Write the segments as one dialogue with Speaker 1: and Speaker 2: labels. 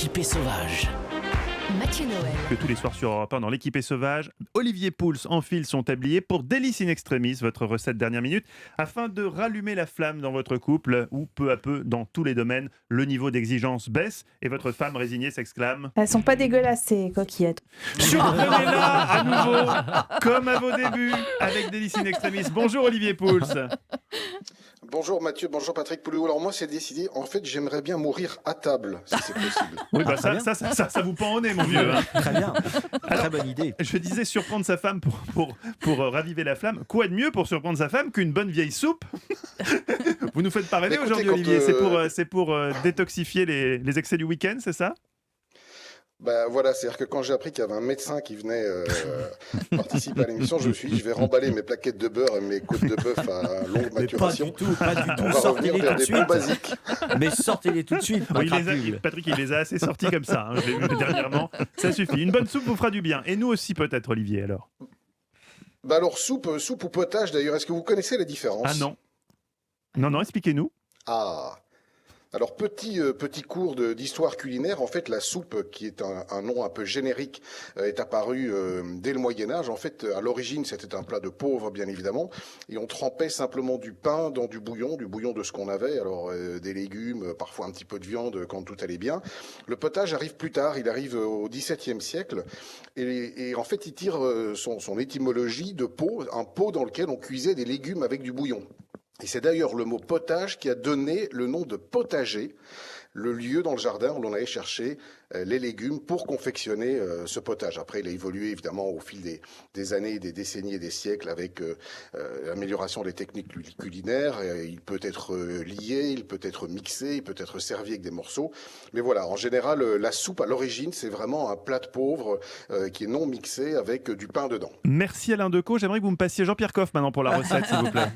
Speaker 1: L'équipée sauvage.
Speaker 2: Mathieu Noël.
Speaker 3: Que tous les soirs sur Europe 1 dans l'équipée sauvage, Olivier Pouls enfile son tablier pour Délice in Extremis, votre recette dernière minute, afin de rallumer la flamme dans votre couple où peu à peu, dans tous les domaines, le niveau d'exigence baisse et votre femme résignée s'exclame:
Speaker 4: Elles sont pas dégueulasses ces coquillettes.
Speaker 3: surprenez-la à nouveau, comme à vos débuts, avec Délice in Extremis. Bonjour Olivier Pouls.
Speaker 5: Bonjour Mathieu, bonjour Patrick Pouliot. Alors moi c'est décidé, en fait j'aimerais bien mourir à table, si c'est possible.
Speaker 3: Oui, bah ça vous pend au nez, mon vieux. Hein.
Speaker 1: Très bien. Très bonne idée.
Speaker 3: Je disais surprendre sa femme pour raviver la flamme. Quoi de mieux pour surprendre sa femme qu'une bonne vieille soupe? Vous nous faites pas rêver
Speaker 5: Écoutez,
Speaker 3: aujourd'hui,
Speaker 5: quand,
Speaker 3: Olivier. C'est pour détoxifier les excès du week-end, c'est ça?
Speaker 5: Bah voilà, c'est-à-dire que quand j'ai appris qu'il y avait un médecin qui venait participer à l'émission, je me suis dit je vais remballer mes plaquettes de beurre et mes côtes de bœuf à longue maturation.
Speaker 1: Pas du tout.
Speaker 5: On va revenir
Speaker 1: Sortez-les
Speaker 5: vers
Speaker 1: tout de
Speaker 5: des bons
Speaker 1: suite.
Speaker 5: basiques.
Speaker 1: Mais sortez-les tout de suite.
Speaker 3: Oui,
Speaker 1: Patrick.
Speaker 3: Patrick, il les a assez sortis comme ça. Hein, je l'ai vu dernièrement. Ça suffit. Une bonne soupe vous fera du bien. Et nous aussi, peut-être, Olivier, alors.
Speaker 5: Bah alors soupe ou potage d'ailleurs, est-ce que vous connaissez la différence?
Speaker 3: Ah non. Non, expliquez-nous.
Speaker 5: Ah. Alors petit cours d'histoire culinaire, en fait la soupe, qui est un nom un peu générique, est apparue dès le Moyen-Âge. En fait à l'origine c'était un plat de pauvres bien évidemment, et on trempait simplement du pain dans du bouillon de ce qu'on avait, alors des légumes, parfois un petit peu de viande quand tout allait bien. Le potage arrive plus tard, il arrive au XVIIe siècle, et en fait il tire son étymologie de pot, un pot dans lequel on cuisait des légumes avec du bouillon. Et c'est d'ailleurs le mot potage qui a donné le nom de potager, le lieu dans le jardin où l'on allait chercher les légumes pour confectionner ce potage. Après, il a évolué évidemment au fil des années, des décennies et des siècles avec l'amélioration des techniques culinaires. Il peut être lié, il peut être mixé, il peut être servi avec des morceaux. Mais voilà, en général, la soupe à l'origine, c'est vraiment un plat de pauvre qui est non mixé avec du pain dedans.
Speaker 3: Merci Alain Decaux. J'aimerais que vous me passiez Jean-Pierre Coff maintenant pour la recette, s'il vous plaît.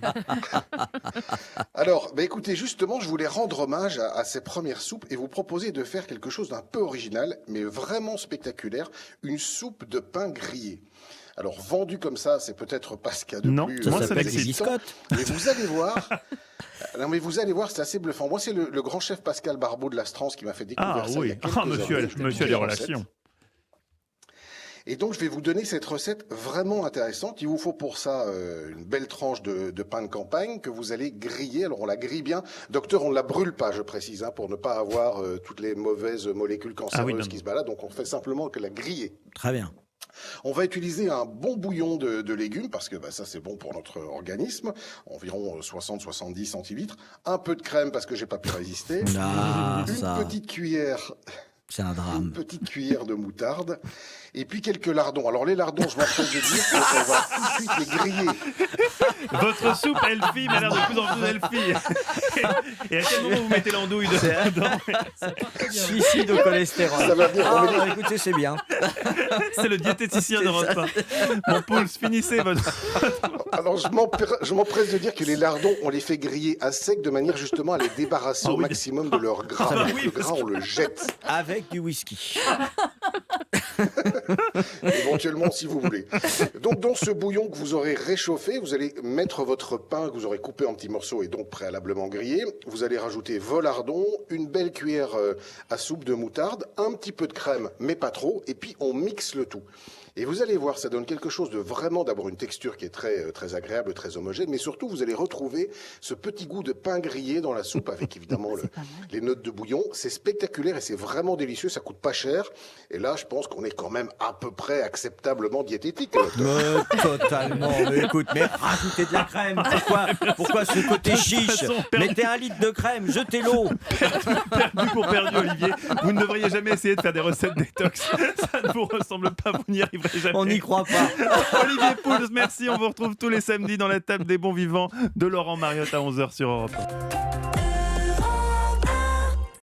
Speaker 5: Alors, écoutez, justement, je voulais rendre hommage à ces premières soupes et vous proposer de faire quelque chose d'un peu original, mais vraiment spectaculaire, une soupe de pain grillé. Alors, vendu comme ça, c'est peut-être pas ce qu'il y a de
Speaker 3: Non,
Speaker 5: plus
Speaker 3: moi, ça
Speaker 1: s'appelle des
Speaker 3: m'excite.
Speaker 1: biscottes.
Speaker 5: mais vous allez voir. Non, mais vous allez voir, c'est assez bluffant. Moi, c'est le grand chef Pascal Barbeau de l'Astrance qui m'a fait découvrir
Speaker 3: Ah
Speaker 5: ça. il y
Speaker 3: oui,
Speaker 5: a quelques heures.
Speaker 3: monsieur
Speaker 5: Je vais
Speaker 3: a
Speaker 5: vous
Speaker 3: des
Speaker 5: dire la
Speaker 3: relations.
Speaker 5: recette. Et donc, je vais vous donner cette recette vraiment intéressante. Il vous faut pour ça une belle tranche de pain de campagne que vous allez griller. Alors, on la grille bien. Docteur, on ne la brûle pas, je précise, hein, pour ne pas avoir toutes les mauvaises molécules cancéreuses qui se baladent. Donc, on fait simplement que la griller.
Speaker 1: Très bien.
Speaker 5: On va utiliser un bon bouillon de légumes, parce que ça, c'est bon pour notre organisme. Environ 60-70 centilitres. Un peu de crème, parce que j'ai pas pu résister.
Speaker 1: Ah,
Speaker 5: Une
Speaker 1: ça,
Speaker 5: petite cuillère...
Speaker 1: c'est un
Speaker 5: Une
Speaker 1: drame.
Speaker 5: petite cuillère de moutarde et puis quelques lardons. Alors les lardons, je m'empresse de dire qu'on va tout de suite les griller.
Speaker 3: Votre soupe Elfie m'a l'air de plus en plus Elfie. Et à quel moment vous mettez l'andouille dedans?
Speaker 1: Suicide au cholestérol.
Speaker 5: Ça va venir, on
Speaker 1: Ah,
Speaker 5: met
Speaker 1: non, écoutez, c'est bien.
Speaker 3: C'est le diététicien d'Europe 1. Mon Pouls, finissez votre...
Speaker 5: Alors je m'empresse de dire que les lardons, on les fait griller à sec de manière justement à les débarrasser au maximum de leur gras.
Speaker 3: Ah bah
Speaker 5: Donc,
Speaker 3: oui,
Speaker 5: le
Speaker 3: parce
Speaker 5: gras, on le jette.
Speaker 1: Avec du whisky.
Speaker 5: Éventuellement si vous voulez. Donc dans ce bouillon que vous aurez réchauffé, vous allez mettre votre pain que vous aurez coupé en petits morceaux et donc préalablement grillé. Vous allez rajouter vos lardons, une belle cuillère à soupe de moutarde, un petit peu de crème, mais pas trop, et puis on mixe le tout. Et vous allez voir, ça donne quelque chose de vraiment, d'abord une texture qui est très agréable, très homogène, mais surtout vous allez retrouver ce petit goût de pain grillé dans la soupe avec évidemment les notes de bouillon. C'est spectaculaire et c'est vraiment délicieux, ça coûte pas cher. Et là, je pense qu'on est quand même à peu près acceptablement diététique.
Speaker 1: Totalement. Mais écoute, mais rajoutez de la crème. Pourquoi ce côté chiche?
Speaker 3: façon, perdu.
Speaker 1: Mettez un litre de crème, jetez l'eau.
Speaker 3: Perdu pour perdu, Olivier. Vous ne devriez jamais essayer de faire des recettes détox. Ça ne vous ressemble pas, vous n'y arriverez jamais.
Speaker 1: On n'y croit pas.
Speaker 3: Olivier Pouls, merci. On vous retrouve tous les samedis dans la table des bons vivants de Laurent Mariotte à 11h sur Europe 1.